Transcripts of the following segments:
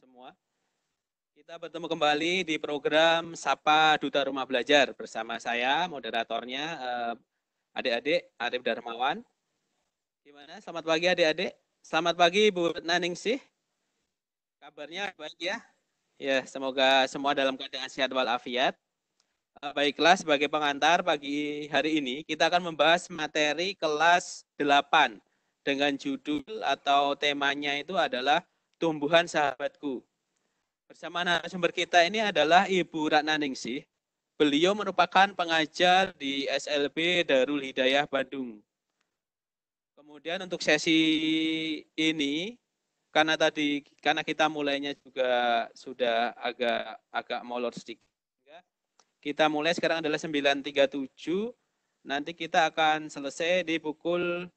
semua. Kita bertemu kembali di program Sapa Duta Rumah Belajar bersama saya, moderatornya adik-adik Arif Darmawan. Gimana? Selamat pagi adik-adik. Selamat pagi Bu Naningsih. Kabarnya baik ya? Ya, semoga semua dalam keadaan sehat walafiat. Baiklah, sebagai pengantar pagi hari ini kita akan membahas materi kelas 8 dengan judul atau temanya itu adalah Tumbuhan Sahabatku. Bersama narasumber kita ini adalah Ibu Ratna Ningsih. Beliau merupakan pengajar di SLB Darul Hidayah Bandung. Kemudian untuk sesi ini, karena kita mulainya juga sudah agak molor sedikit. Kita mulai sekarang adalah 9.37. Nanti kita akan selesai di pukul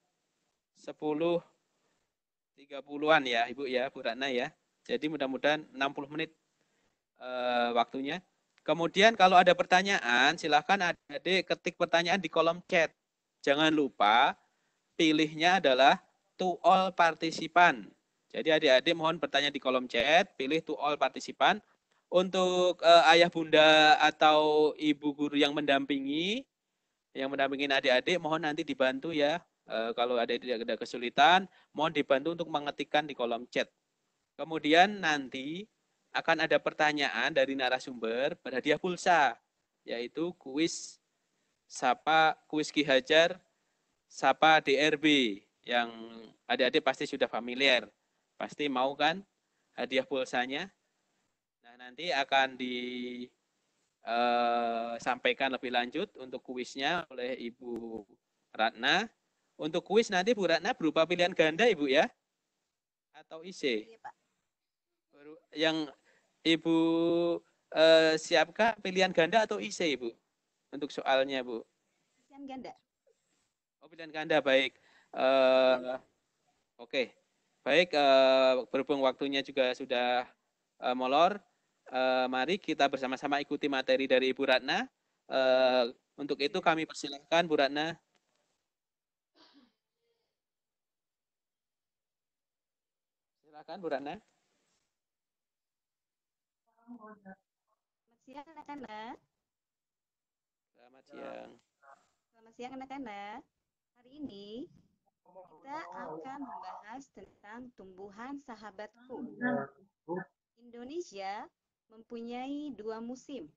10.30-an ya, Ibu ya, Bu Ratna ya. Jadi mudah-mudahan 60 menit waktunya. Kemudian kalau ada pertanyaan, silakan adik-adik ketik pertanyaan di kolom chat. Jangan lupa pilihnya adalah to all participant. Jadi adik-adik mohon bertanya di kolom chat, pilih to all participant. Untuk ayah bunda atau ibu guru yang mendampingi adik-adik, mohon nanti dibantu ya. Kalau adik-adik ada kesulitan, mohon dibantu untuk mengetikkan di kolom chat. Kemudian nanti akan ada pertanyaan dari narasumber berhadiah pulsa, yaitu kuis Ki Hajar Sapa DRB yang adik-adik pasti sudah familiar. Pasti mau kan hadiah pulsanya? Nah, nanti akan disampaikan lebih lanjut untuk kuisnya oleh Ibu Ratna. Untuk kuis nanti Bu Ratna berupa pilihan ganda Ibu ya? Atau IC? Iya, Pak. Yang Ibu siapkan pilihan ganda atau IC Ibu? Untuk soalnya Bu? Pilihan ganda. Oh, pilihan ganda, baik. Oke. Baik, berhubung waktunya juga sudah molor, mari kita bersama-sama ikuti materi dari Ibu Ratna. Untuk itu kami persilahkan Bu Ratna. Silakan Bu Ratna. Selamat siang anak-anak. Selamat siang. Selamat siang anak-anak. Hari ini kita akan membahas tentang tumbuhan sahabatku. Indonesia mempunyai 2 musim,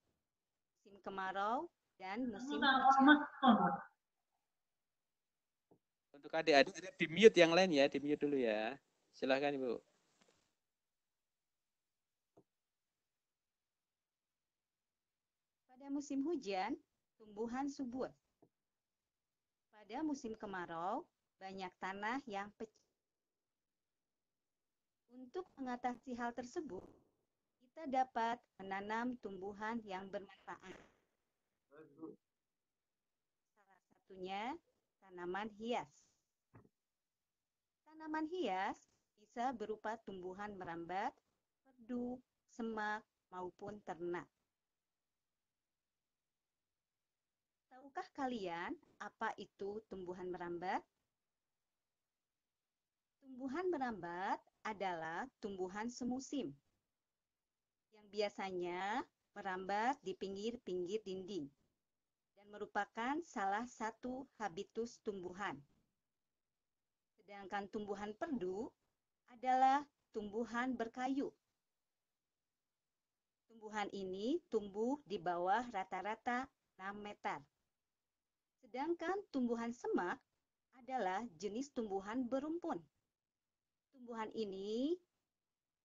musim kemarau dan musim hujan. Untuk adik-adik ada di mute yang lain ya, di mute dulu ya. Silakan Ibu. Pada musim hujan, tumbuhan subur. Pada musim kemarau, banyak tanah yang pecah. Untuk mengatasi hal tersebut, kita dapat menanam tumbuhan yang bermanfaat. Salah satunya tanaman hias. Tanaman hias bisa berupa tumbuhan merambat, perdu, semak, maupun ternak. Tahukah kalian apa itu tumbuhan merambat? Tumbuhan merambat adalah tumbuhan semusim yang biasanya merambat di pinggir-pinggir dinding dan merupakan salah satu habitus tumbuhan. Sedangkan tumbuhan perdu adalah tumbuhan berkayu. Tumbuhan ini tumbuh di bawah rata-rata 6 meter. Sedangkan tumbuhan semak adalah jenis tumbuhan berumpun. Tumbuhan ini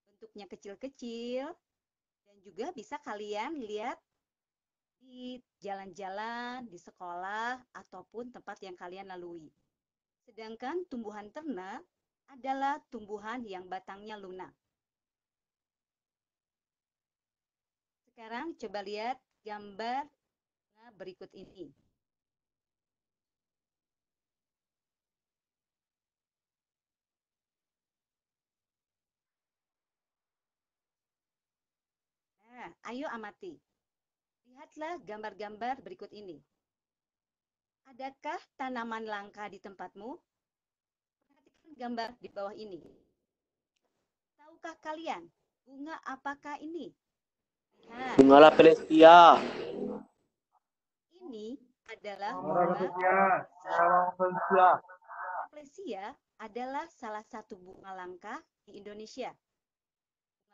bentuknya kecil-kecil dan juga bisa kalian lihat di jalan-jalan, di sekolah, ataupun tempat yang kalian lalui. Sedangkan tumbuhan ternak adalah tumbuhan yang batangnya lunak. Sekarang coba lihat gambar berikut ini. Nah, ayo amati. Lihatlah gambar-gambar berikut ini. Adakah tanaman langka di tempatmu? Perhatikan gambar di bawah ini. Tahukah kalian Bunga apakah ini? Lihat, Bunga Rafflesia. ini adalah bunga Rafflesia adalah salah satu bunga langka di Indonesia.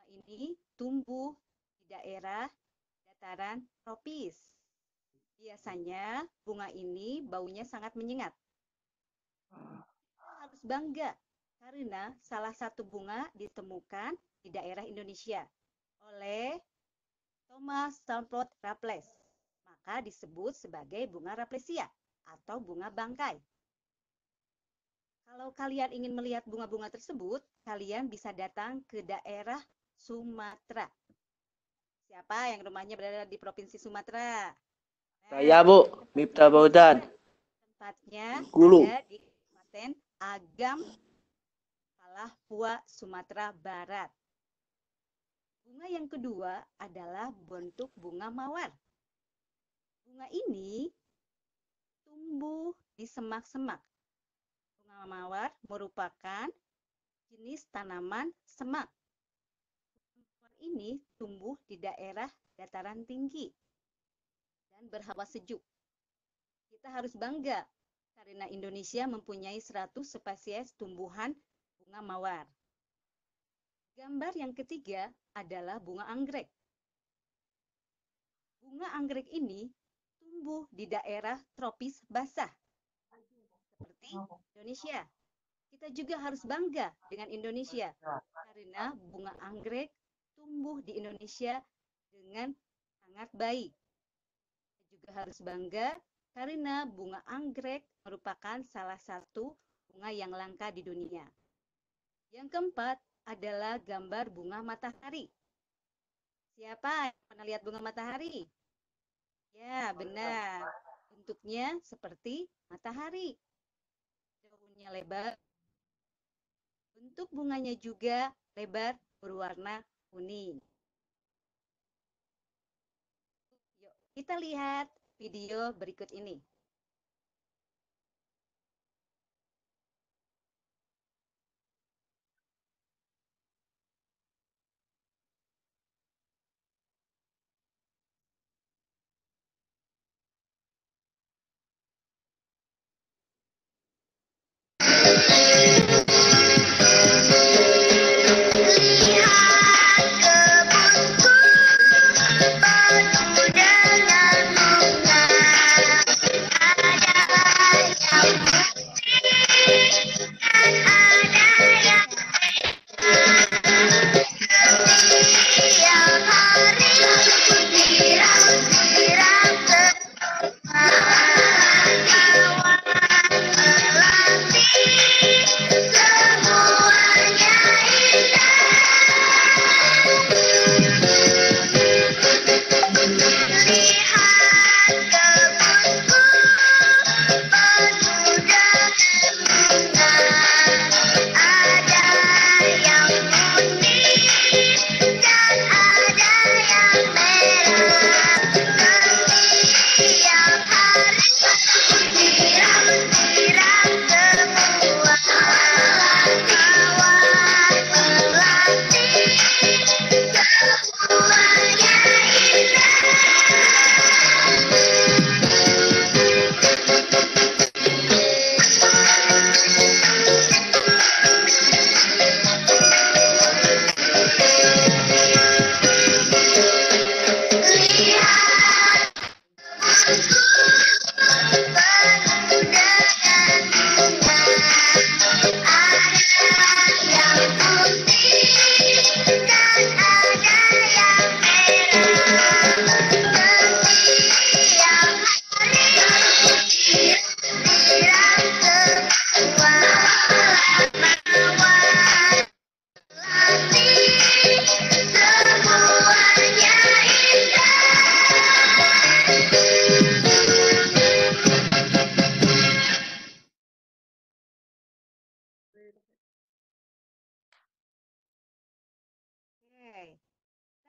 Bunga ini tumbuh di daerah dataran tropis. Biasanya bunga ini baunya sangat menyengat. Kita harus bangga karena salah satu bunga ditemukan di daerah Indonesia oleh Thomas Stamford Raffles. Maka disebut sebagai bunga Rafflesia atau bunga bangkai. Kalau kalian ingin melihat bunga-bunga tersebut, kalian bisa datang ke daerah Sumatera. Siapa yang rumahnya berada di Provinsi Sumatera? Saya, Bu, Miftah Baudan. Tempatnya Gulu. ada di Kabupaten Agam, Palahpua, Sumatera Barat. Bunga yang kedua adalah bentuk bunga mawar. Bunga ini tumbuh di semak-semak. Bunga mawar merupakan jenis tanaman semak. Mawar ini tumbuh di daerah dataran tinggi dan berhawa sejuk. Kita harus bangga karena Indonesia mempunyai 100 spesies tumbuhan bunga mawar. Gambar yang ketiga adalah bunga anggrek. Bunga anggrek ini tumbuh di daerah tropis basah seperti Indonesia. Kita juga harus bangga dengan Indonesia karena bunga anggrek tumbuh di Indonesia dengan sangat baik. Kita juga harus bangga karena bunga anggrek merupakan salah satu bunga yang langka di dunia. Yang keempat adalah gambar bunga matahari. Siapa yang pernah lihat bunga matahari? Ya, benar. Bentuknya seperti matahari. Daunnya lebar. Bentuk bunganya juga lebar berwarna kuning. Yuk, kita lihat video berikut ini.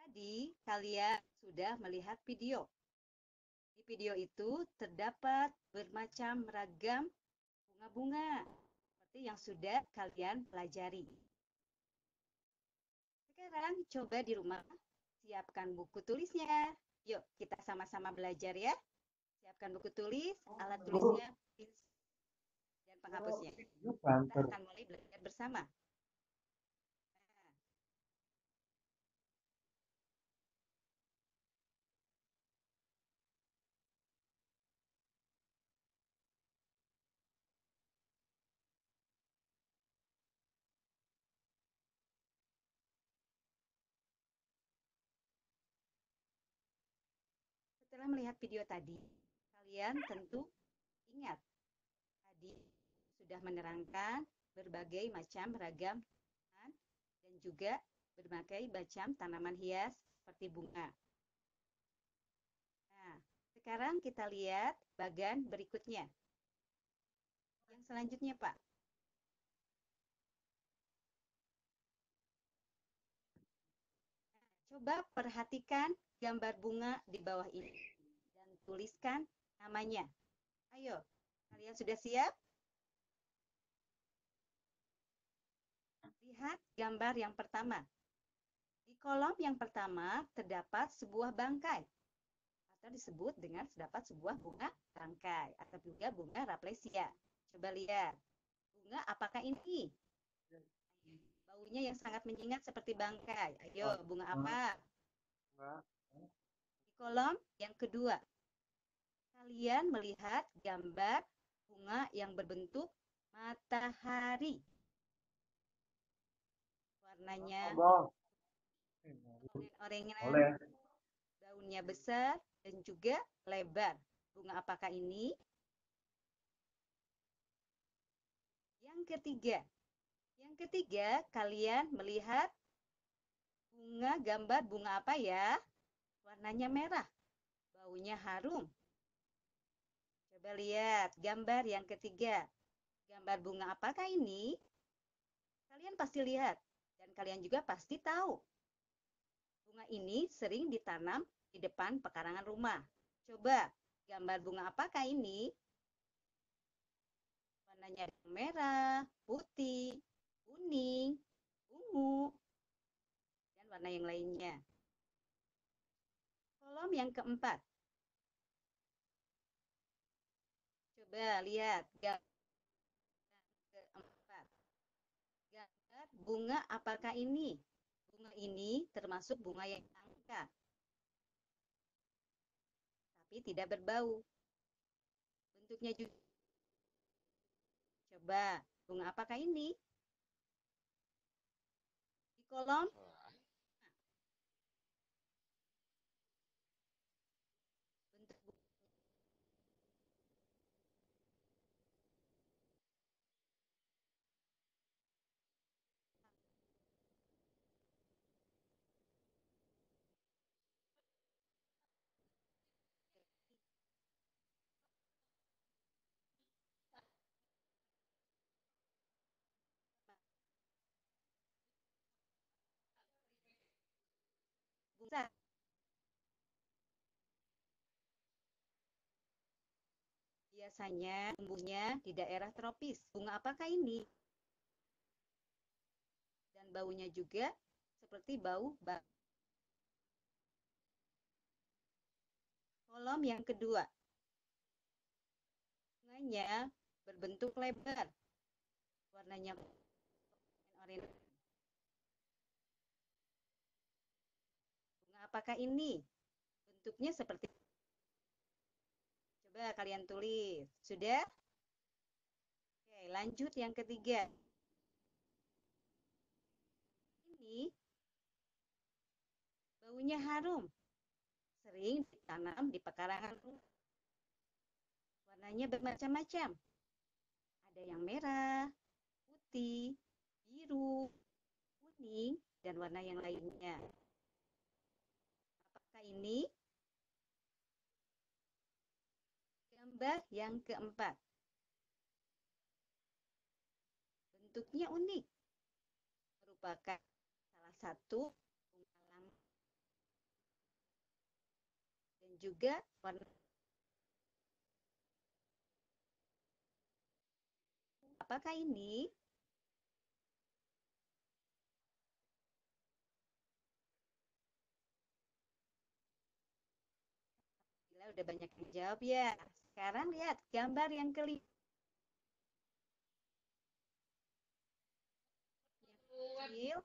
Tadi kalian sudah melihat video. Di video itu terdapat bermacam ragam bunga-bunga seperti yang sudah kalian pelajari. Sekarang coba di rumah, siapkan buku tulisnya. Yuk, kita sama-sama belajar ya. Siapkan buku tulis, alat tulisnya, dan penghapusnya. Kita akan mulai belajar bersama. Setelah melihat video tadi, kalian tentu ingat tadi sudah menerangkan berbagai macam ragam tanaman dan juga berbagai macam tanaman hias seperti bunga. Nah, sekarang kita lihat bagan berikutnya. Yang selanjutnya, Pak. Coba perhatikan gambar bunga di bawah ini dan tuliskan namanya. Ayo, kalian sudah siap? Lihat gambar yang pertama. Di kolom yang pertama terdapat sebuah bangkai atau disebut dengan terdapat sebuah bunga bangkai atau juga bunga Rafflesia. Coba lihat. Bunga apakah ini? Baunya yang sangat menyengat seperti bangkai. Ayo, bunga apa? Di kolom yang kedua, kalian melihat gambar bunga yang berbentuk matahari. Warnanya oranye, daunnya besar dan juga lebar. Bunga apakah ini? Yang ketiga, kalian melihat gambar bunga apa ya? Warnanya merah, baunya harum. Coba lihat gambar yang ketiga. Gambar bunga apakah ini? Kalian pasti lihat dan kalian juga pasti tahu. Bunga ini sering ditanam di depan pekarangan rumah. Coba, gambar bunga apakah ini? Warnanya merah, putih, kuning, ungu, dan warna yang lainnya. Kolom yang keempat. Coba lihat gambar keempat. Gambar bunga apakah ini? Bunga ini termasuk bunga yang langka, tapi tidak berbau. Bentuknya juga. Coba, bunga apakah ini? Di kolom bentuk bunga. Biasanya tumbuhnya di daerah tropis. Bunga apakah ini? Dan baunya juga seperti bau bak. Kolom yang kedua. Bunganya berbentuk lebar. Warnanya oranye. Bunga apakah ini? Bentuknya seperti. Coba kalian tulis. Sudah? Oke, lanjut yang ketiga. Ini baunya harum. Sering ditanam di pekarangan rumah. Warnanya bermacam-macam. Ada yang merah, putih, biru, kuning, dan warna yang lainnya. Apakah ini? Gambar yang keempat. Bentuknya unik. Merupakan salah satu bunga langka. Dan juga warna. Apakah ini? Udah banyak yang jawab ya. Sekarang lihat gambar yang kelima. Yang kecil,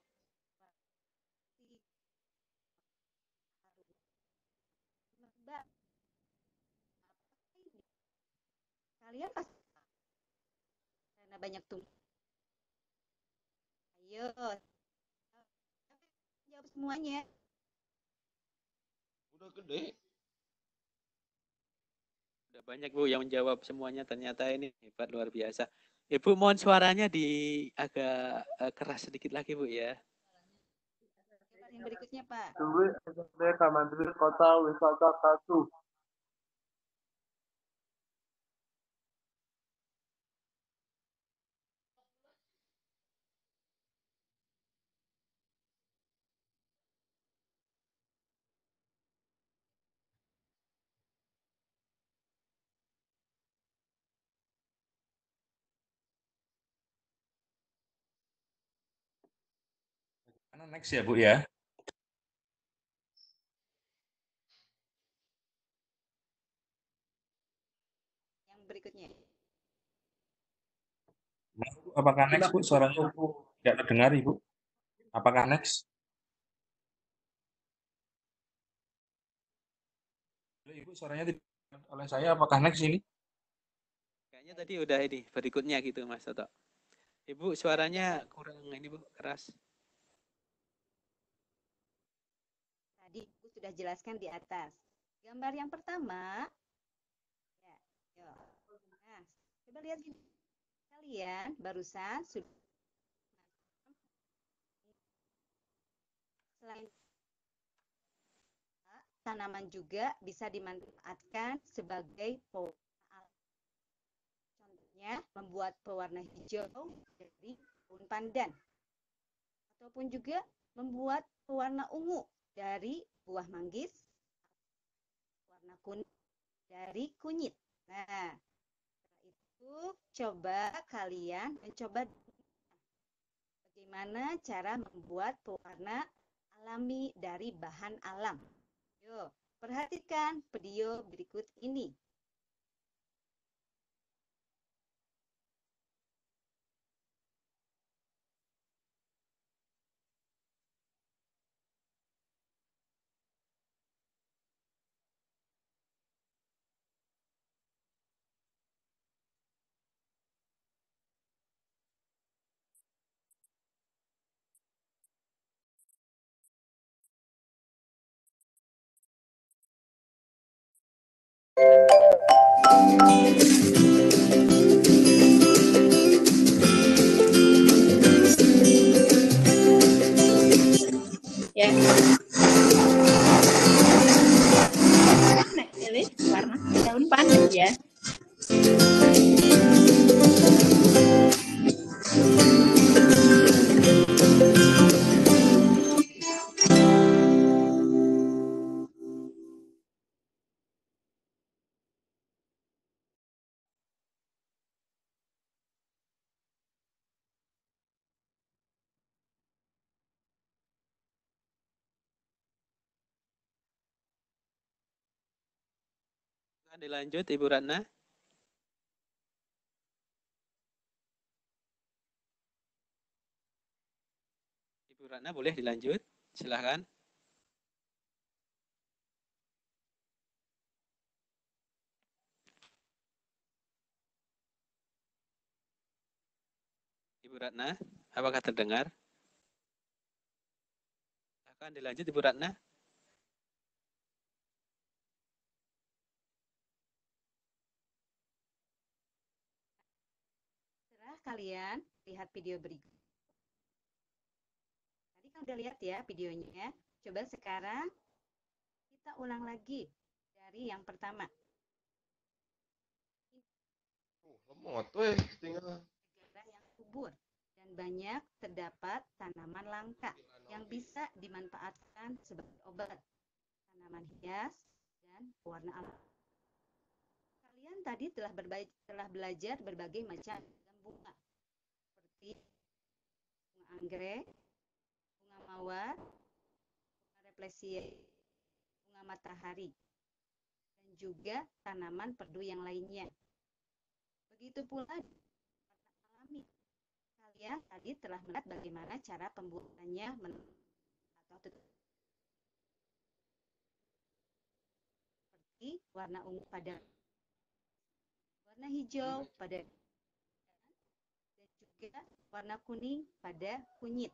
lembab. Kalian pasti karena banyak tumbuh. Ayo, jawab semuanya. Udah gede. Udah banyak Bu yang menjawab semuanya, ternyata ini hebat luar biasa. Ibu mohon suaranya agak keras sedikit lagi Bu ya. Gambar yang berikutnya Pak. Dwi SMP Kamandri Kota Wisata Katu. Karena next ya Bu ya. Yang berikutnya. Apakah next Bu? Suaranya tidak terdengar Ibu. Apakah next? Ibu suaranya tidak oleh saya. Apakah next ini? Kayaknya tadi udah ini berikutnya gitu Mas Toto. Ibu suaranya kurang ini Bu, keras. Tadi aku sudah jelaskan di atas. Gambar yang pertama, ya, yuk. Nah, coba lihat gini. Kalian barusan sudah selain tanaman juga bisa dimanfaatkan sebagai pewarna. Contohnya membuat pewarna hijau dari daun pandan, ataupun juga membuat pewarna ungu dari buah manggis, warna kuning dari kunyit. Nah, setelah itu coba kalian mencoba bagaimana cara membuat pewarna alami dari bahan alam. Yuk, perhatikan video berikut ini. Ya. Ini warna daun pandan ya. Dilanjut Ibu Ratna. Ibu Ratna boleh dilanjut, silahkan. Ibu Ratna, apakah terdengar? Silahkan dilanjut Ibu Ratna. Setelah kalian lihat video berikut. Tadi kan udah lihat ya videonya. Coba sekarang kita ulang lagi dari yang pertama. Lemot weh, tinggal. Negara yang subur dan banyak terdapat tanaman langka yang bisa dimanfaatkan sebagai obat, tanaman hias, dan pewarna alam. Kalian tadi telah belajar berbagai macam bunga, seperti bunga anggrek, bunga mawar, bunga replesia, bunga matahari, dan juga tanaman perdu yang lainnya. Begitu pula warna alami. Kalian tadi telah melihat bagaimana cara pembuatannya atau seperti warna ungu pada warna hijau pada dan juga warna kuning pada kunyit.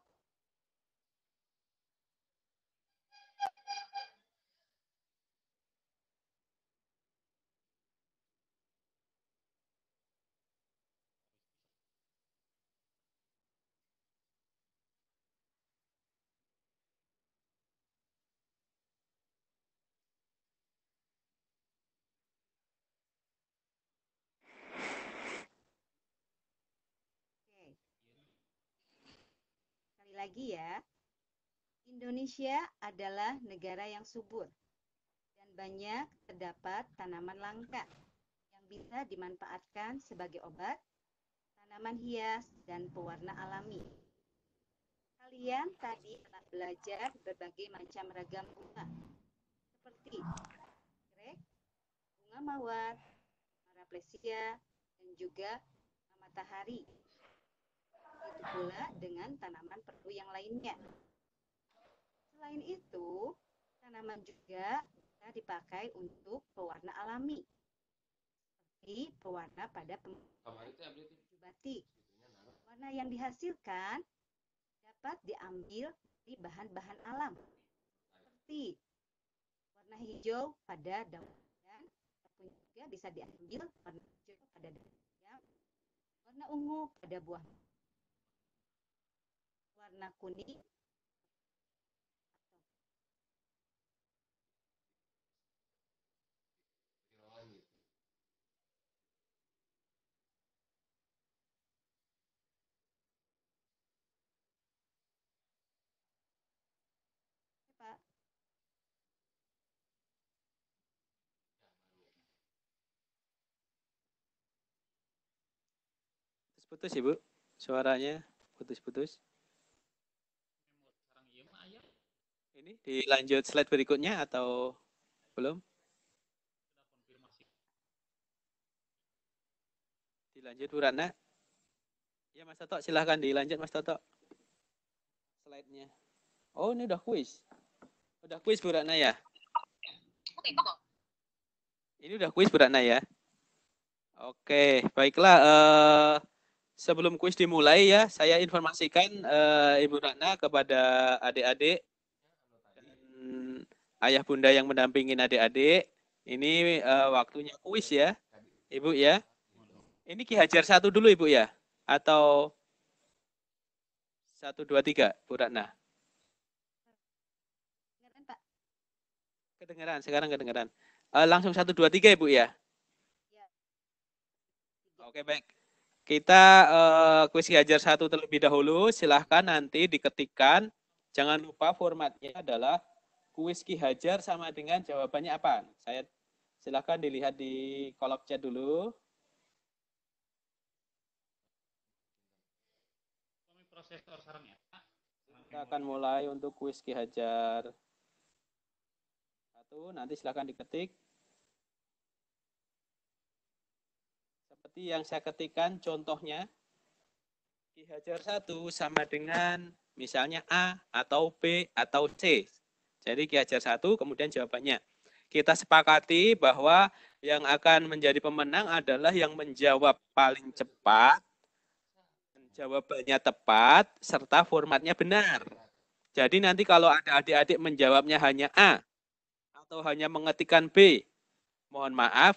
Oke. Sekali lagi ya, Indonesia adalah negara yang subur dan banyak terdapat tanaman langka yang bisa dimanfaatkan sebagai obat, tanaman hias, dan pewarna alami. Kalian tadi telah belajar berbagai macam ragam bunga, seperti anggrek, bunga mawar, maraplesia, dan juga matahari. Begitu pula dengan tanaman perdu yang lainnya. Selain itu, tanaman juga bisa dipakai untuk pewarna alami, seperti pewarna pada baju batik. Warna yang dihasilkan dapat diambil dari bahan-bahan alam, seperti warna hijau pada daun dan ataupun juga bisa diambil warna hijau pada daun pisang, warna ungu pada buah, warna kuning Pak. Putus Ibu, suaranya putus-putus. Ini dilanjut slide berikutnya atau belum? Dilanjut Bu Ratna. Ya Mas Toto, silahkan dilanjut Mas Toto. Slide-nya. Oh ini udah kuis. Udah kuis Bu Ratna ya? Ini udah kuis Bu Ratna ya? Oke, baiklah. Sebelum kuis dimulai ya, saya informasikan Ibu Ratna kepada adik-adik dan ayah bunda yang mendampingin adik-adik. Ini waktunya kuis ya, Ibu ya. Ini Ki Hajar 1 dulu Ibu ya? Atau 1, 2, 3 Bu Ratna? Kedengaran, Pak? Kedengeran, sekarang kedengeran. Langsung 1, 2, 3 Ibu ya? Ya. Oke baik. Kita kuis Ki Hajar 1 terlebih dahulu. Silahkan nanti diketikkan. Jangan lupa formatnya adalah kuis Ki Hajar sama dengan jawabannya apa. Saya silahkan dilihat di kolom chat dulu. Kita akan mulai untuk kuis Ki Hajar 1. Nanti silahkan diketik. Seperti yang saya ketikkan contohnya. Ki Hajar 1 sama dengan misalnya A atau B atau C. Jadi Ki Hajar 1 kemudian jawabannya. Kita sepakati bahwa yang akan menjadi pemenang adalah yang menjawab paling cepat, jawabannya tepat, serta formatnya benar. Jadi nanti kalau ada adik-adik menjawabnya hanya A atau hanya mengetikkan B, mohon maaf,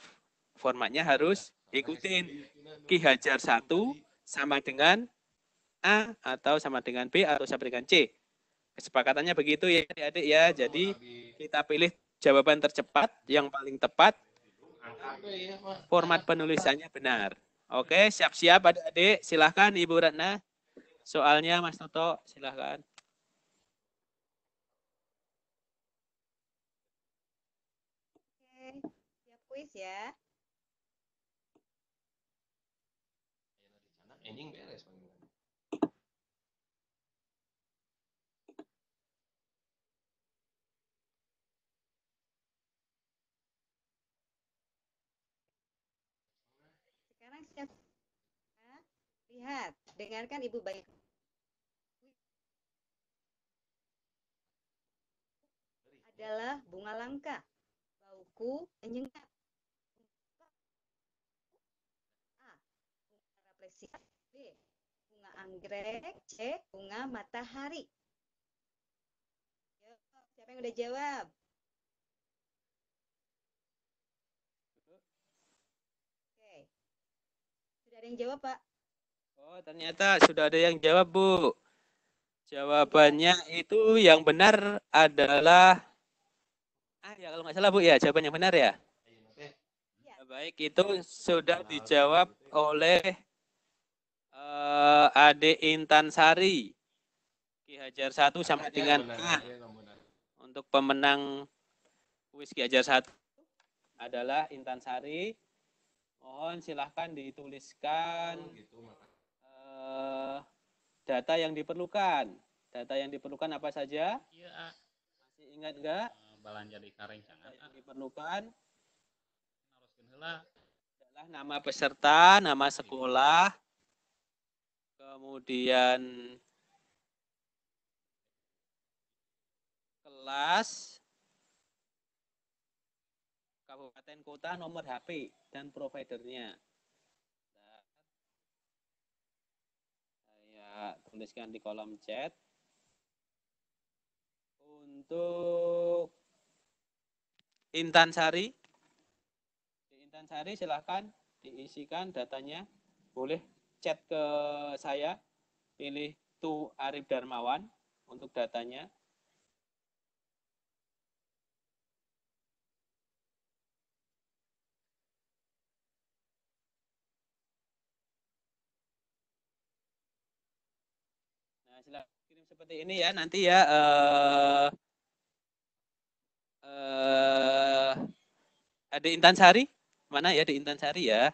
formatnya harus ikutin. Ki Hajar 1 sama dengan A atau sama dengan B atau sama dengan C. Kesepakatannya begitu ya adik-adik ya. Jadi kita pilih jawaban tercepat yang paling tepat. Format penulisannya benar. Oke, siap-siap adik-adik. Silahkan Ibu Ratna. Soalnya Mas Toto, silahkan. Oke, siap kuis ya. Lihat, dengarkan Ibu baik. Adalah bunga langka. Bauku menyengat. A. Bunga rafflesia. B. Bunga anggrek. C. Bunga matahari. Siapa yang udah jawab? Oke. Sudah ada yang jawab, Pak? Oh, ternyata sudah ada yang jawab, Bu. Jawabannya itu yang benar adalah ya kalau nggak salah Bu ya, jawaban yang benar ya. Baik, itu sudah dijawab oleh Ade Intan Sari. Ki Hajar 1 sama dengan A. Untuk pemenang kuis Ki Hajar 1 adalah Intan Sari. Mohon silahkan dituliskan data yang diperlukan. Data yang diperlukan apa saja? Iya, masih ingat enggak? Balanja di karencangan. Yang diperlukan adalah nama peserta, nama sekolah, kemudian kelas, kabupaten kota, nomor HP, dan providernya. Saya tuliskan di kolom chat. Untuk Intan Sari, silahkan diisikan datanya. Boleh chat ke saya, pilih Tu Arif Darmawan untuk datanya. Nah, silahkan kirim seperti ini ya, nanti ya. Ada Intan Sari? Mana ya di Intan Sari ya?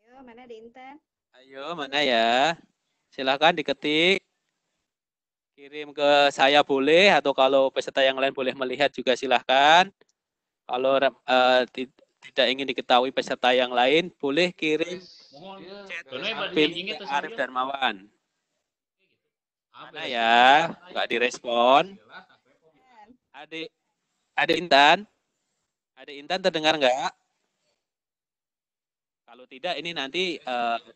Ayo, mana di Intan? Ayo, mana ya? Silahkan diketik. Kirim ke saya boleh, atau kalau peserta yang lain boleh melihat juga silahkan. Kalau tidak ingin diketahui peserta yang lain, boleh kirim chat ke Arif Darmawan. Mana ya? Nggak direspon. Adik Intan? Adik Intan terdengar nggak? Kalau tidak, ini nanti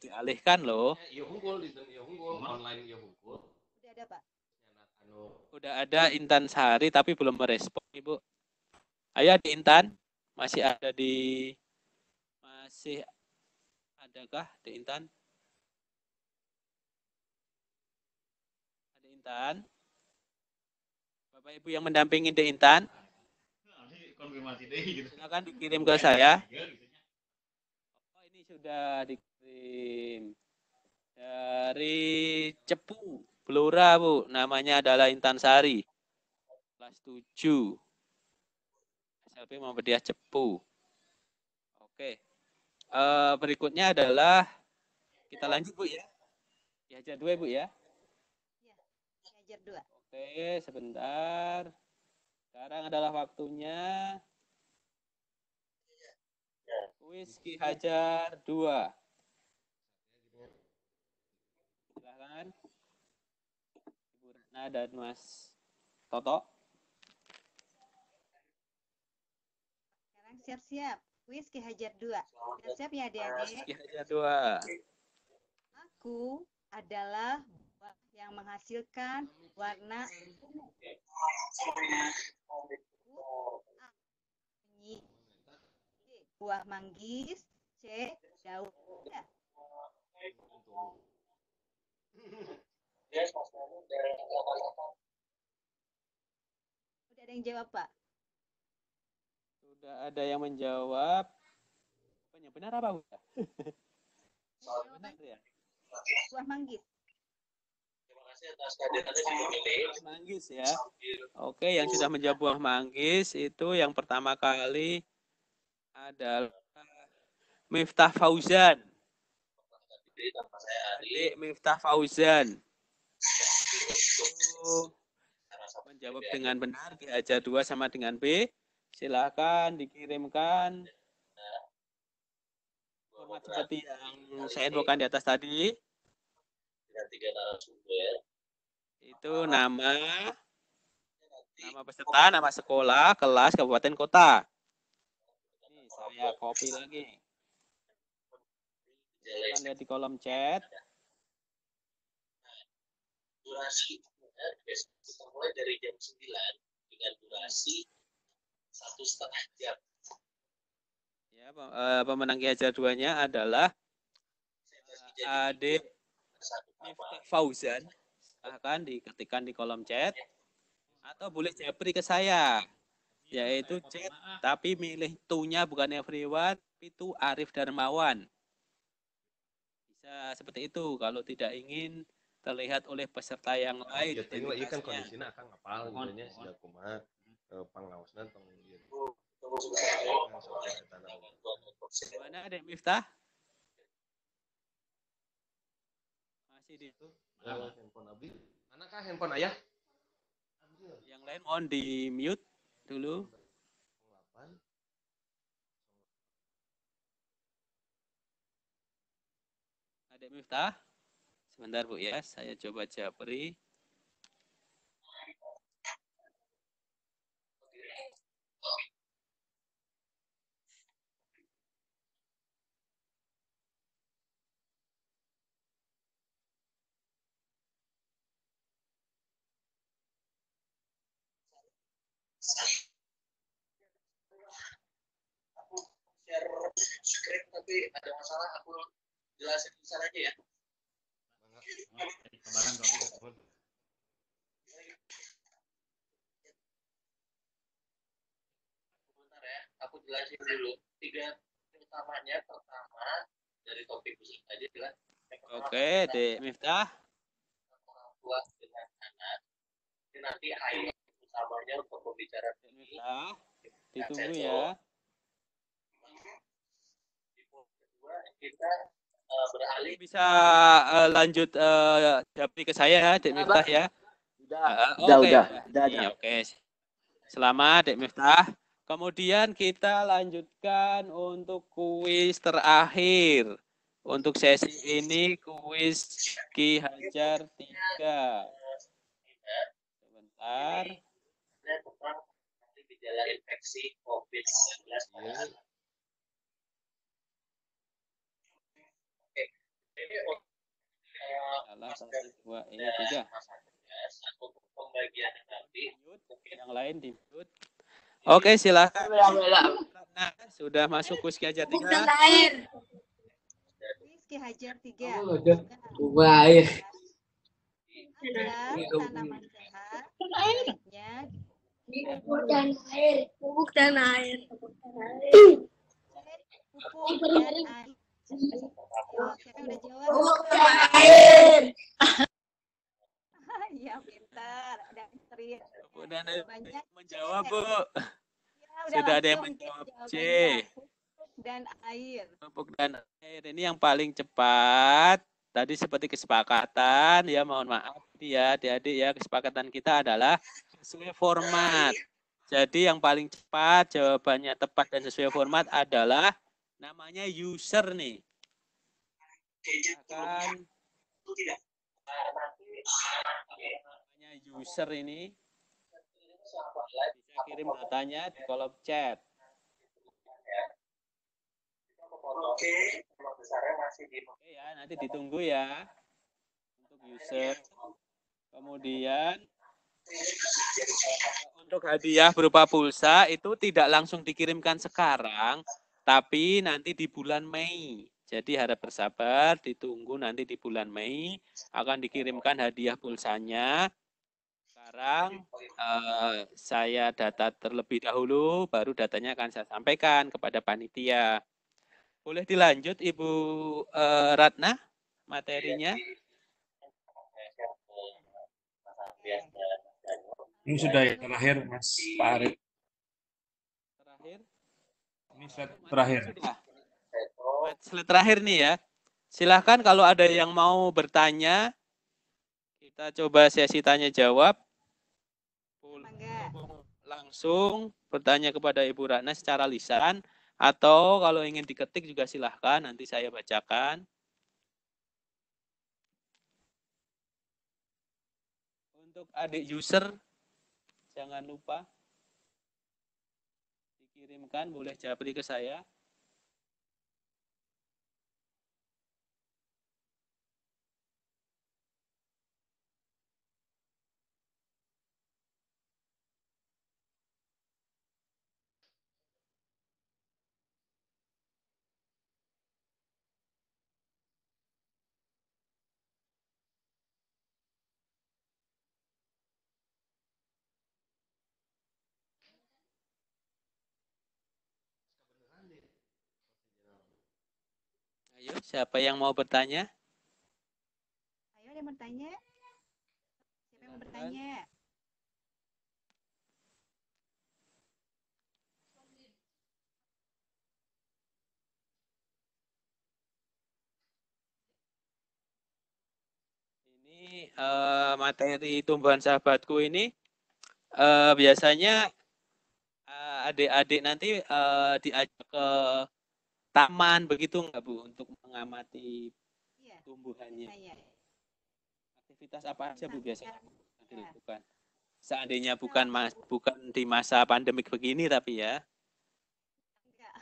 dialihkan loh. Udah ada, Pak. Udah ada Intan Sari, tapi belum merespon, Ibu. Ayo, Adik Intan. Masih adakah Adik Intan? Adik Intan? Bapak Ibu yang mendampingi Adik Intan? Silakan dikirim ke saya. Oh, ini sudah dikirim dari Cepu, Blora, Bu. Namanya adalah Intan Sari. Kelas 7. SLP Muhammadiyah Cepu. Oke. Berikutnya adalah kita lanjut, Bu ya. Ki Hajar 2, Bu ya. Iya, Ki Hajar 2. Oke, sebentar. Sekarang adalah waktunya kuis Ki Hajar 2. Silakan Ibu Ratna dan Mas Toto. Sekarang siap-siap. Kuis Ki Hajar 2. Siap-siap ya adik-adik. Ki Hajar 2. Aku adalah buah yang menghasilkan warna ungu. Buah manggis. C. Daun muda. Udah ada yang jawab, Pak? Sudah ada yang menjawab. Benar apa, Bu? Benar ya? Buah manggis. Buah manggis ya. Oke, yang sudah menjawab buah manggis itu yang pertama kali adalah Miftah Fauzan. Adik Miftah Fauzan. Itu menjawab dengan benar, Ki Hajar 2 sama dengan B. Silakan dikirimkan format seperti yang saya infokan di atas tadi. Dengan 3 narasumber. Itu nama peserta, nama sekolah, kelas, kabupaten, kota. Ini saya copy lagi. Kita lihat di kolom chat. Durasi kita mulai dari jam 9 dengan durasi 1,5 jam. Ya, pemenang Ki Hajar 2-nya adalah Adik Miftah Fauzan. Silahkan diketikkan di kolom chat. Atau boleh japri ke saya. Yaitu chat, tapi milih to-nya bukan everyone, tapi to Arif Darmawan. Bisa seperti itu kalau tidak ingin terlihat oleh peserta yang lain. Tengok ikan kondisinya akan ngapal sebenarnya sudah kumat pengawasan tong Mana Adik Miftah? Masih di itu. Handphone Abi. Manakah handphone ayah? Yang lain mohon di mute dulu. Adik Miftah. Sebentar Bu ya, saya coba japri. Aku share script tapi ada masalah, aku jelasin besar aja ya. Bentar ya, aku jelasin dulu. 3 utamanya. Pertama dari topik khusus aja adalah Oke, Dek Miftah. Orang tua dengan anak. Ini nanti highlight utamanya untuk pembicaraan Dek Miftah, ditunggu ya. Di poin kedua kita beralih. Bisa lanjut japri ke saya, Dek Miftah ya. Udah. Oke. Selamat Dek Miftah. Kemudian kita lanjutkan untuk kuis terakhir. Untuk sesi ini kuis Ki Hajar 3. Sebentar. Tentang gejala infeksi COVID-19. Oke. Ini Salah 1, 2, ini 3. untuk pembagian nanti. Yang lain di mute. Oke, silakan. Nah, sudah masuk kuis Ki Hajar 3. Kuis Ki Hajar 3. Baik. Ada tanaman sehat, baiknya Pupuk dan air. pupuk dan air. Siapa udah jawab? Iya, pintar. Ada istri. Udah ada Banyak menjawab, Bu. Ya, Sudah ada yang langsung menjawab C. jawabannya. Pupuk dan air. Pupuk dan air ini yang paling cepat. Tadi seperti kesepakatan, ya mohon maaf ya adik-adik ya, kesepakatan kita adalah sesuai format. Jadi yang paling cepat jawabannya tepat dan sesuai format adalah namanya user nih. Akan namanya user ini bisa kirim datanya di kolom chat. Oke, besarnya masih di. Oke ya, nanti ditunggu ya untuk user. Kemudian untuk hadiah berupa pulsa itu tidak langsung dikirimkan sekarang, tapi nanti di bulan Mei. Jadi harap bersabar, ditunggu nanti di bulan Mei akan dikirimkan hadiah pulsanya. Sekarang saya data terlebih dahulu, baru datanya akan saya sampaikan kepada panitia. Boleh dilanjut Ibu Ratna materinya? Ini sudah ya terakhir Mas Pak Arif. Terakhir? Ini slide terakhir. Sudah. Slide terakhir nih ya. Silahkan kalau ada yang mau bertanya, kita coba sesi tanya jawab. Langsung bertanya kepada Ibu Ratna secara lisan. Atau kalau ingin diketik juga silahkan, nanti saya bacakan. Untuk adik user, jangan lupa dikirimkan, boleh japri ke saya. Ayo, siapa yang mau bertanya? Ayo ada yang bertanya? Siapa yang mau bertanya? Ini materi tumbuhan sahabatku ini biasanya adik-adik nanti diajak ke taman begitu nggak Bu untuk mengamati Iya, tumbuhannya. saya. Aktivitas apa aja Bu biasanya Ya. dilakukan? Seandainya bukan di masa pandemik begini tapi ya. Enggak.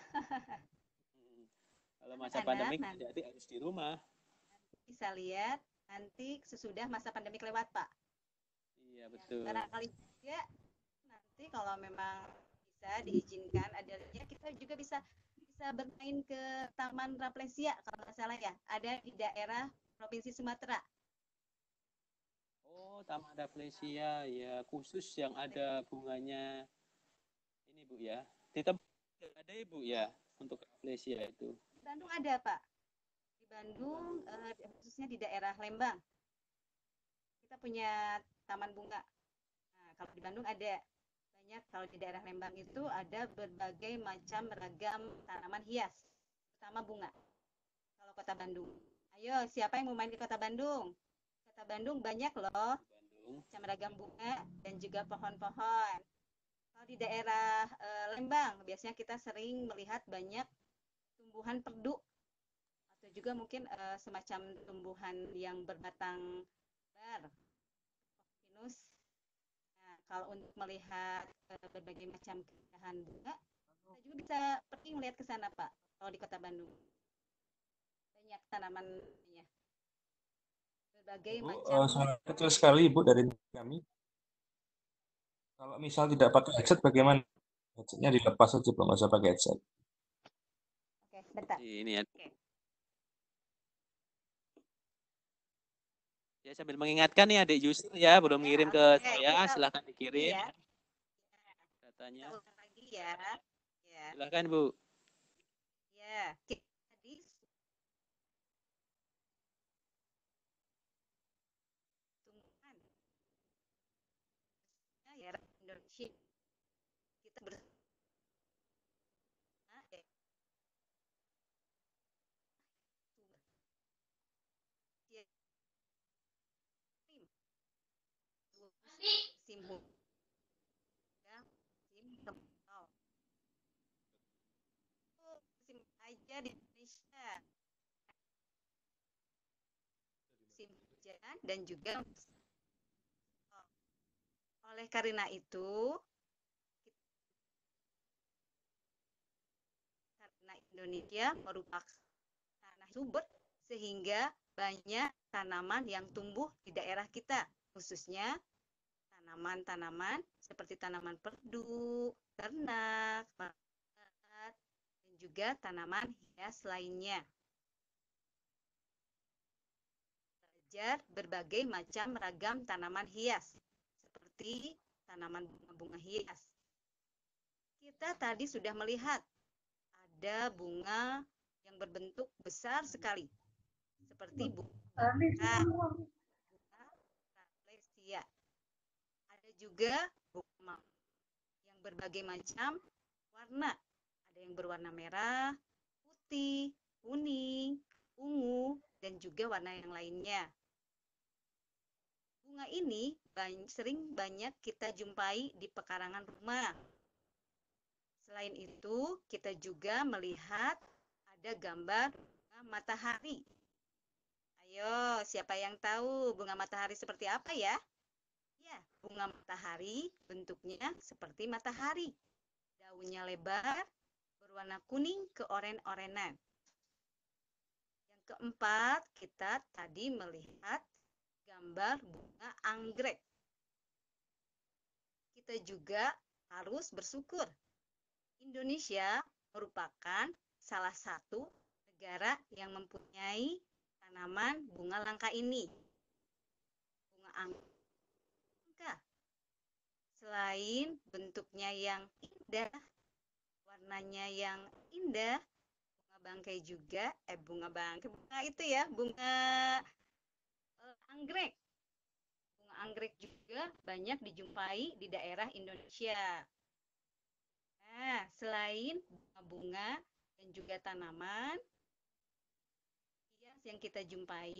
Kalau masa Anak-anak pandemik nanti adik-adik harus di rumah. bisa lihat nanti sesudah masa pandemik lewat, Pak. Iya betul. Barangkali juga nanti kalau memang bisa diizinkan adanya kita juga bisa bermain ke Taman Rafflesia kalau nggak salah ya, ada di daerah Provinsi Sumatera. Oh, Taman Rafflesia ya, khusus yang ada bunganya ini Bu ya. Di tempat ada Ibu ya untuk Rafflesia itu. Di Bandung ada, Pak. Di Bandung khususnya di daerah Lembang. Kita punya taman bunga. Nah, kalau di Bandung ada banyak, kalau di daerah Lembang itu ada berbagai macam ragam tanaman hias, terutama bunga. Kalau Kota Bandung. Ayo, siapa yang mau main di Kota Bandung? Kota Bandung banyak loh macam ragam bunga dan juga pohon-pohon. Kalau di daerah Lembang, biasanya kita sering melihat banyak tumbuhan perdu atau juga mungkin semacam tumbuhan yang berbatang bar, pinus. Nah, kalau untuk melihat berbagai macam keindahan bunga, kita juga bisa pergi melihat ke sana, Pak. Kalau di Kota Bandung banyak tanaman ya, berbagai Bu, macam. suara kecil sekali Bu dari kami. Kalau misal tidak pakai headset bagaimana? Headsetnya dilepas saja, belum usah pakai headset. Oke, bentar. Ini ya. Oke. Ya sambil mengingatkan nih adik user ya belum ngirim ke saya, silahkan dikirim ya. datanya. Kita ulang lagi ya. Ya. Silahkan Bu. Ya. Tadi tumbuhan ya Indonesia kita bersama simhu ya sim tembakau sim aja di Indonesia sim hujan dan juga oleh karena itu karena Indonesia merupakan tanah subur sehingga banyak tanaman yang tumbuh di daerah kita khususnya tanaman-tanaman seperti tanaman perdu, ternak, dan juga tanaman hias lainnya. Belajar berbagai macam ragam tanaman hias, seperti tanaman bunga-bunga hias. Kita tadi sudah melihat ada bunga yang berbentuk besar sekali, seperti bunga Rafflesia. Juga bunga yang berbagai macam warna. Ada yang berwarna merah, putih, kuning, ungu, dan juga warna yang lainnya. Bunga ini sering banyak kita jumpai di pekarangan rumah. Selain itu, kita juga melihat ada gambar bunga matahari. Ayo, siapa yang tahu bunga matahari seperti apa ya? Ya, bunga matahari bentuknya seperti matahari. Daunnya lebar, berwarna kuning keoren-orenan. Yang keempat, kita tadi melihat gambar bunga anggrek. Kita juga harus bersyukur. Indonesia merupakan salah satu negara yang mempunyai tanaman bunga langka ini. Bunga angka. Selain bentuknya yang indah, warnanya yang indah, bunga bangkai juga, bunga itu ya, bunga anggrek. Bunga anggrek juga banyak dijumpai di daerah Indonesia. Nah, selain bunga-bunga dan juga tanaman hias yang kita jumpai,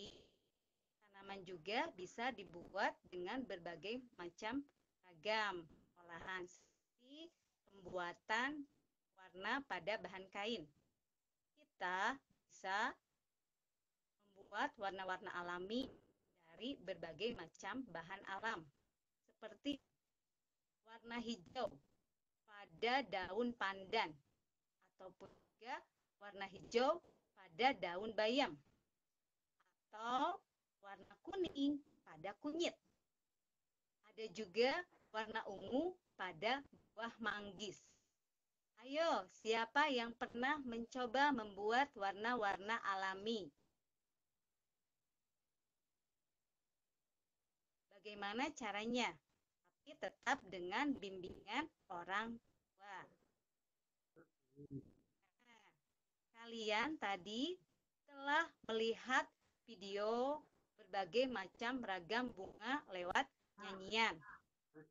tanaman juga bisa dibuat dengan berbagai macam ragam olahan seperti pembuatan warna pada bahan kain. Kita bisa membuat warna-warna alami dari berbagai macam bahan alam, seperti warna hijau pada daun pandan, ataupun juga warna hijau pada daun bayam, atau warna kuning pada kunyit. Ada juga warna ungu pada buah manggis. Ayo, siapa yang pernah mencoba membuat warna-warna alami? Bagaimana caranya? Tapi tetap dengan bimbingan orang tua. Nah, kalian tadi telah melihat video berbagai macam ragam bunga lewat nyanyian.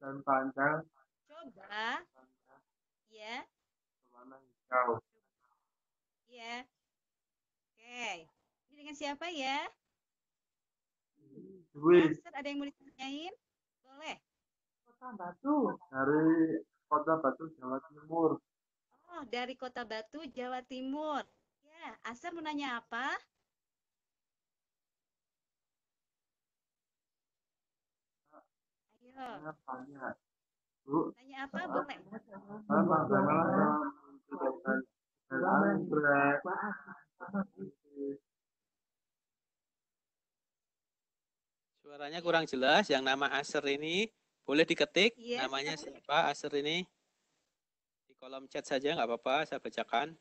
Dan panjang, Coba, ya, warna hijau. ya. Oke, ini dengan siapa ya? Dwi Master, ada yang mau ditanyain? Boleh. dari Kota Batu, Jawa Timur. Oh, dari Kota Batu, Jawa Timur. Ya, Asar mau nanya apa? Ayo, Saya tanya, Bu, nanya apa? Boleh. bagaimana membedakan anggrek? Suaranya kurang jelas. Yang nama Aser ini boleh diketik. Iya. Namanya siapa Aser ini? Di kolom chat saja nggak apa-apa. Saya bacakan.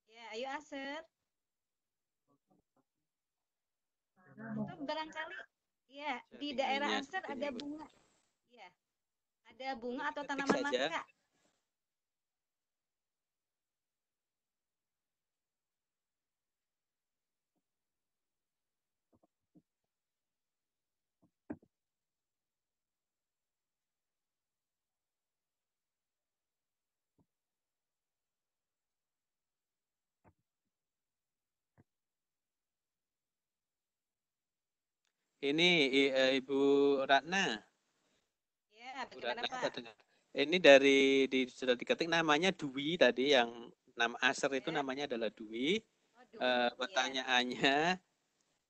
Ya, ayo Aser. Itu barangkali, ya, di Jadi daerah ininya Aser seperti ada ini, Bu. bunga. Ya, ada bunga atau Ketik tanaman saja. langka. Ini Ibu Ratna. Ya, Bu bagaimana Ratna, Pak? dengar. Ini dari sudah diketik namanya Dwi tadi, yang nama Aser itu Ya. namanya adalah Dwi. Oh, Dwi. Ya. Pertanyaannya,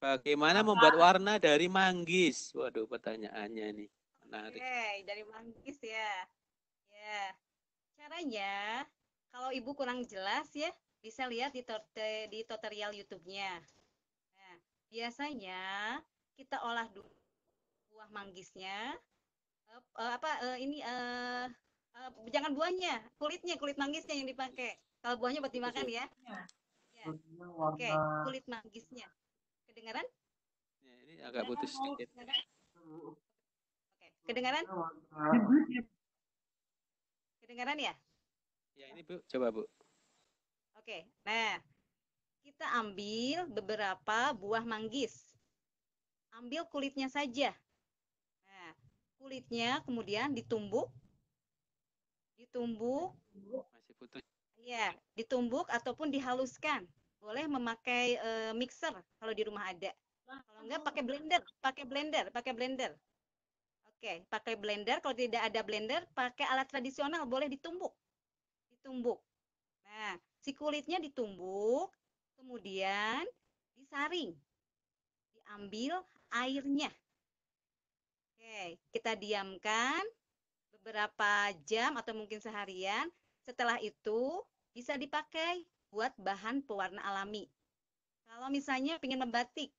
bagaimana membuat warna dari manggis? Waduh, pertanyaannya nih menarik. Oke, dari manggis ya. Ya, caranya kalau Ibu kurang jelas ya, bisa lihat di tutorial YouTube-nya. Nah, biasanya kita olah dulu buah manggisnya. Jangan buahnya, kulit manggisnya yang dipakai. Kalau buahnya buat dimakan ya. Ya. Oke, kulit manggisnya. Kedengaran? Ya, ini agak putus sedikit. Oke, kedengaran? Kedengaran ya? Ya, ini Bu, coba Bu. Oke, nah kita ambil beberapa buah manggis. Ambil kulitnya saja. Nah, kulitnya kemudian ditumbuk. Masih putus. Ya, ditumbuk ataupun dihaluskan boleh memakai mixer kalau di rumah ada. Kalau enggak pakai blender. Oke, pakai blender. Kalau tidak ada blender, pakai alat tradisional, boleh ditumbuk. Nah, si kulitnya ditumbuk, kemudian disaring, diambil airnya. Oke, kita diamkan beberapa jam atau mungkin seharian. Setelah itu bisa dipakai buat bahan pewarna alami. Kalau misalnya ingin membatik,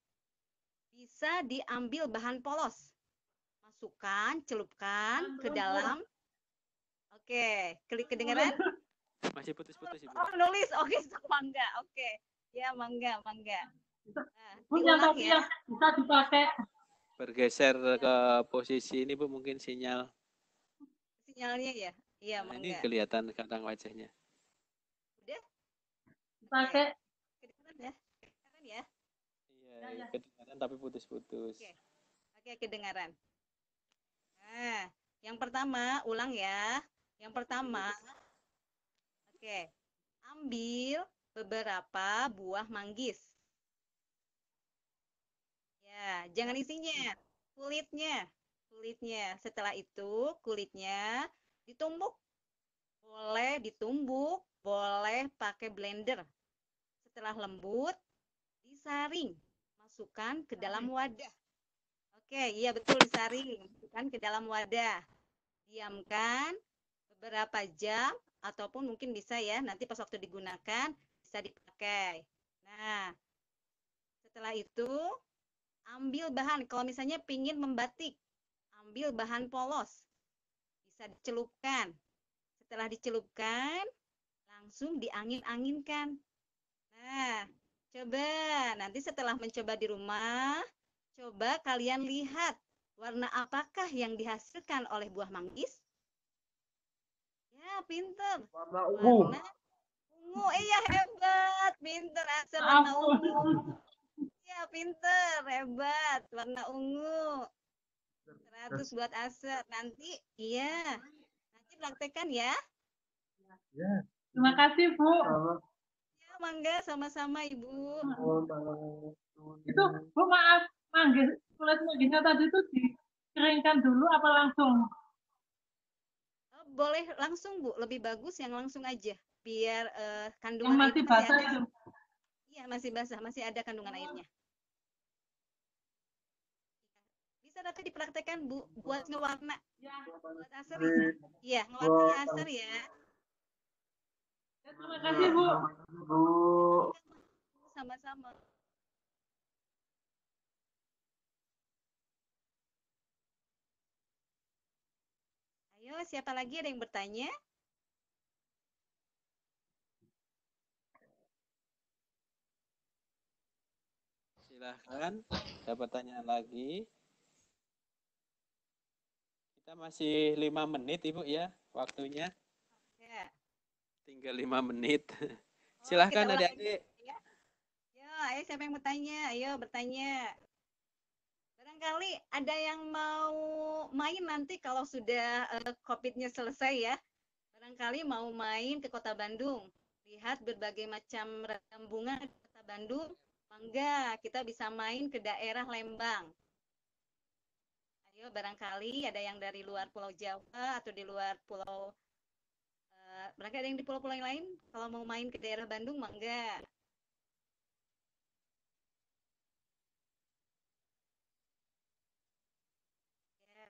bisa diambil bahan polos. Masukkan, celupkan ke dalam. Oke, klik kedengaran? Masih putus-putus Ibu. Oh, nulis. Oke, mangga. Oke. Ya, mangga. Nah, Punya diulang topi ya. yang bisa dipakai. Bergeser ke posisi ini Bu, mungkin sinyalnya Sinyalnya ya. Iya, nah, ini mangga. kelihatan kadang wajahnya. Udah? Dipakai. Kedengaran ya? Kedengaran ya? Iya, kedengaran tapi putus-putus. Oke, kedengaran. Nah, yang pertama, ulang ya. Yang pertama, oke, ambil beberapa buah manggis. Ya, jangan isinya, kulitnya. Setelah itu, kulitnya ditumbuk. Boleh pakai blender. Setelah lembut, disaring. Masukkan ke dalam wadah. Oke, iya betul, disaring. Masukkan ke dalam wadah. Diamkan beberapa jam ataupun mungkin bisa ya nanti pas waktu digunakan bisa dipakai. Nah, setelah itu ambil bahan. Kalau misalnya pingin membatik, ambil bahan polos. Bisa dicelupkan. Setelah dicelupkan, langsung diangin-anginkan. Nah, coba nanti setelah mencoba di rumah, coba kalian lihat warna apakah yang dihasilkan oleh buah manggis? Ya, pinter. Warna ungu. Warna ungu. Iya, hebat. Pinter, Asar, warna ungu. Iya, pinter. Hebat. Warna ungu. 100 buat Asar. Nanti, iya. Nanti praktekkan ya. Ya. Terima kasih, Bu. Ya, mangga. Sama-sama, Ibu. Itu, Bu, maaf. Kulit manggisnya tadi itu dikeringkan dulu apa langsung? Boleh langsung, Bu. Lebih bagus yang langsung aja. Biar Yang kandungan masih airnya basah ada. itu. Iya, masih basah. Masih ada kandungan airnya. Bisa nanti dipraktekkan, Bu. Buat ngewarna. Buat Asar ya. Iya, ngewarnanya Asar ya. Terima kasih, Bu. Sama-sama. Ayo, siapa lagi ada yang bertanya? Silahkan, ada pertanyaan lagi. Kita masih 5 menit Ibu ya, waktunya. Ya. Tinggal 5 menit. Silahkan adik-adik. Ya. Yo, ayo siapa yang bertanya? Ayo bertanya. Barangkali ada yang mau main nanti kalau sudah COVID-nya selesai ya. Barangkali mau main ke Kota Bandung. Lihat berbagai macam ragam bunga di Kota Bandung. Mangga, kita bisa main ke daerah Lembang. Ayo, barangkali ada yang dari luar Pulau Jawa atau di luar pulau, barangkali ada yang di pulau-pulau yang lain. Kalau mau main ke daerah Bandung, mangga. Ya.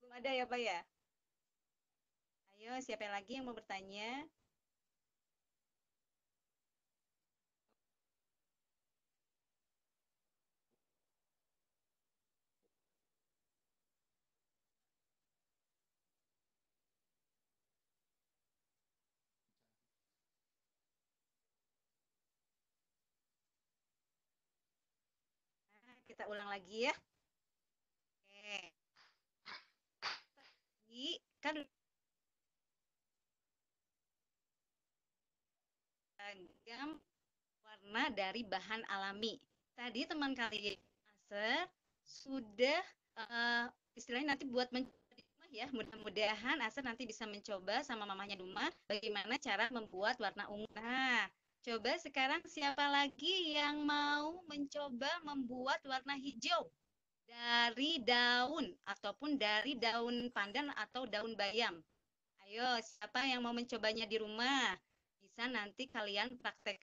Belum ada ya, Pak ya? Ayo, siapa lagi yang mau bertanya? Nah, kita ulang lagi ya. Oke. Jadi, kan ragam warna dari bahan alami. Tadi teman kalian Asar sudah istilahnya nanti buat mencoba di rumah ya. Mudah-mudahan Asar nanti bisa mencoba sama mamanya di rumah bagaimana cara membuat warna ungu. Nah, Coba sekarang siapa lagi yang mau mencoba membuat warna hijau dari daun ataupun dari daun pandan atau daun bayam? Ayo, siapa yang mau mencobanya di rumah? Bisa nanti kalian praktek